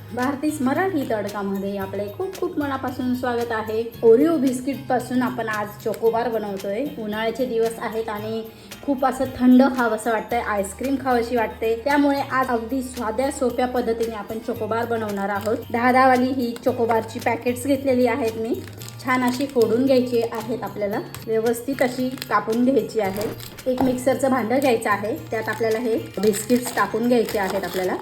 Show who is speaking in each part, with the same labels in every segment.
Speaker 1: भारतीस मराठी तडकामध्ये आपले खूप खूप मनापासून स्वागत आहे। ओरिओ बिस्किट पासून आपण आज चोकोबार बनवतोय। उन्हाळ्याचे दिवस आहेत आणि खूप असं थंड खावंसं वाटतंय, आईस्क्रीम खावीशी वाटते। त्यामुळे आज अगदी साध्या सोप्या पद्धतीने आपण चोकोबार बनवणार आहोत। 10 वाली ही चोकोबारची पॅकेट्स घेतलेली आहेत मी। छान अशी फोडून घ्यायची आहेत, आपल्याला व्यवस्थित अशी कापून घ्यायची आहे। एक मिक्सरचं भांडं घ्यायचं आहे, त्यात आपल्याला हे बिस्किट्स टाकून घ्यायचे आहेत आपल्याला।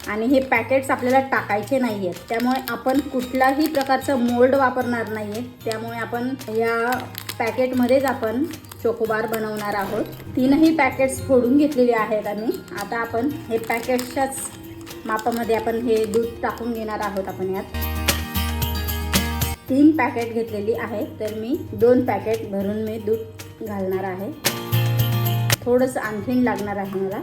Speaker 1: आणि हे पॅकेट्स आपल्याला टाकायचे नाही आहेत, त्यामुळे आपण कुठलाही प्रकारचं मोल्ड वापरणार नाही आहे। त्यामुळे आपण या पॅकेटमध्येच आपण चोकोबार बनवणार आहोत। 3ही पॅकेट्स फोडून घेतलेली आहेत आम्ही। आता आपण हे पॅकेट्सच्याच मापामध्ये आपण हे दूध टाकून घेणार आहोत। आपण यात 3 पॅकेट घेतलेली आहे, तर मी 2 पॅकेट भरून मी दूध घालणार आहे। थोडंसं आणखीन लागणार आहे मला।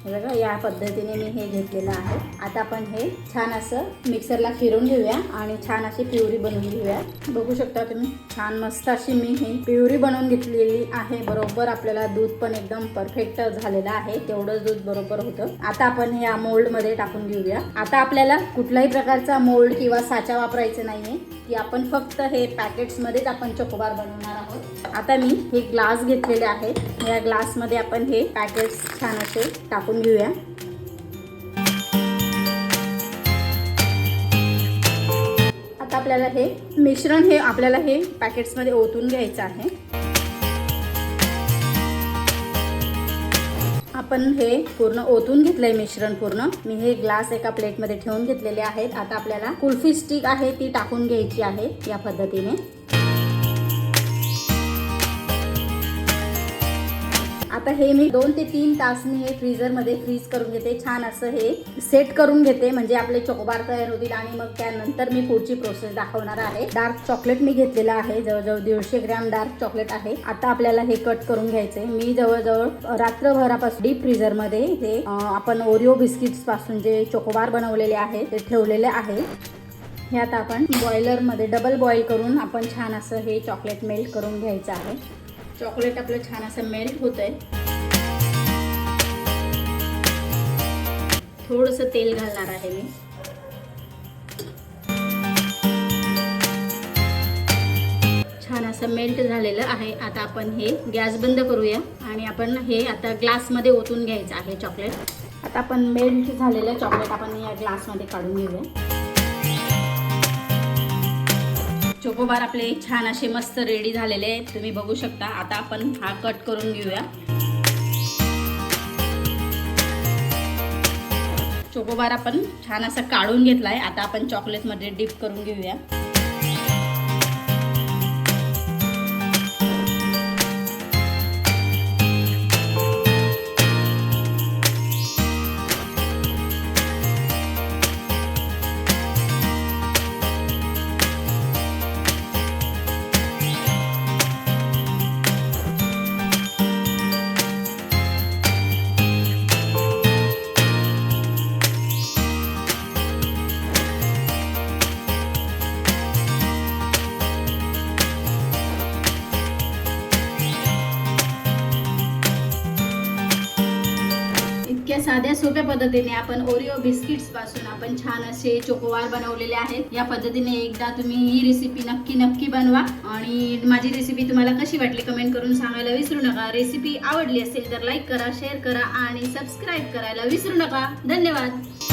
Speaker 1: हे बघा, या पद्धतीने मी हे घेतलेलं आहे। आता आपण हे छान असं मिक्सरला फिरवून घेऊया आणि छान अशी प्युरी बनवून घेऊया। बघू शकता तुम्ही, छान मस्त अशी मी ही प्युरी बनवून घेतलेली आहे। बरोबर आपल्याला दूध पण एकदम परफेक्ट झालेलं आहे, तेवढंच दूध बरोबर होतं। आता आपण हे या मोल्डमध्ये टाकून घेऊया। आता आपल्याला कुठल्याही प्रकारचा मोल्ड किंवा साचा वापरायचा नाहीये, की आपण फक्त हे पॅकेट्समध्येच आपण चोकोबार बनवणार आहोत। आता मी हे ग्लास घेतलेले आहे, या ग्लासमध्ये आपण हे पॅकेट्स छान असे टाकून घेऊया। आता आपल्याला हे मिश्रण हे पॅकेट्समध्ये ओतून घ्यायचं आहे। आपण हे पूर्ण ओतून घेतलंय मिश्रण पूर्ण। मी हे ग्लास एका प्लेटमध्ये ठेवून घेतलेले आहेत। आता आपल्याला कुल्फी स्टिक आहे ती टाकून घ्यायची आहे या पद्धतीने। आता हे मी 2 ते 3 तास मी हे फ्रीजरमध्ये फ्रीज करून घेते। छान असं हे सेट करून घेते, म्हणजे आपले चोकोबार तयार होतील। आणि मग त्यानंतर मी पुढची प्रोसेस दाखवणार आहे। डार्क चॉकलेट मी घेतलेला आहे, जवळजवळ 150 ग्रॅम डार्क चॉकलेट आहे। आता आपल्याला हे कट करून घ्यायचंय। मी जवळजवळ रात्रभरापासून डीप फ्रीजरमध्ये हे आपण ओरिओ बिस्किट्स पासून जे चोकोबार बनवलेले आहे ते ठेवलेले आहे। हे आता आपण बॉयलरमध्ये डबल बॉईल करून आपण छान असं हे चॉकलेट मेल्ट करून घ्यायचं आहे। चॉकलेट आपलं छान असं मेल्ट होतंय। थोडंसं तेल घालणार आहे मी। छान असं मेल्ट झालेलं आहे। आता आपण हे गॅस बंद करूया आणि आपण हे आता ग्लासमध्ये ओतून घ्यायचं आहे चॉकलेट। आता आपण मेल्ट झालेलं चॉकलेट आपण या ग्लासमध्ये काढून घेऊया। चोकोबार आपले छान असे मस्त रेडी झालेले आहेत, तुम्ही बघू शकता। आता आपण हा कट करून घेऊया। चोकोबार आपण छान असा काढून घेतलाय। आता आपण चॉकलेटमध्ये डिप करून घेऊया। साध्या सोप्या पद्धतीने आपण ओरिओ बिस्किट्स पासून आपण छान असे चोकोबार बनवलेले आहेत। या पद्धतीने एकदा तुम्ही ही रेसिपी नक्की बनवा। आणि माझी रेसिपी तुम्हाला कशी वाटली कमेंट करून सांगायला विसरू नका। रेसिपी आवडली असेल तर लाईक करा, शेअर करा आणि सबस्क्राईब करायला विसरू नका। धन्यवाद।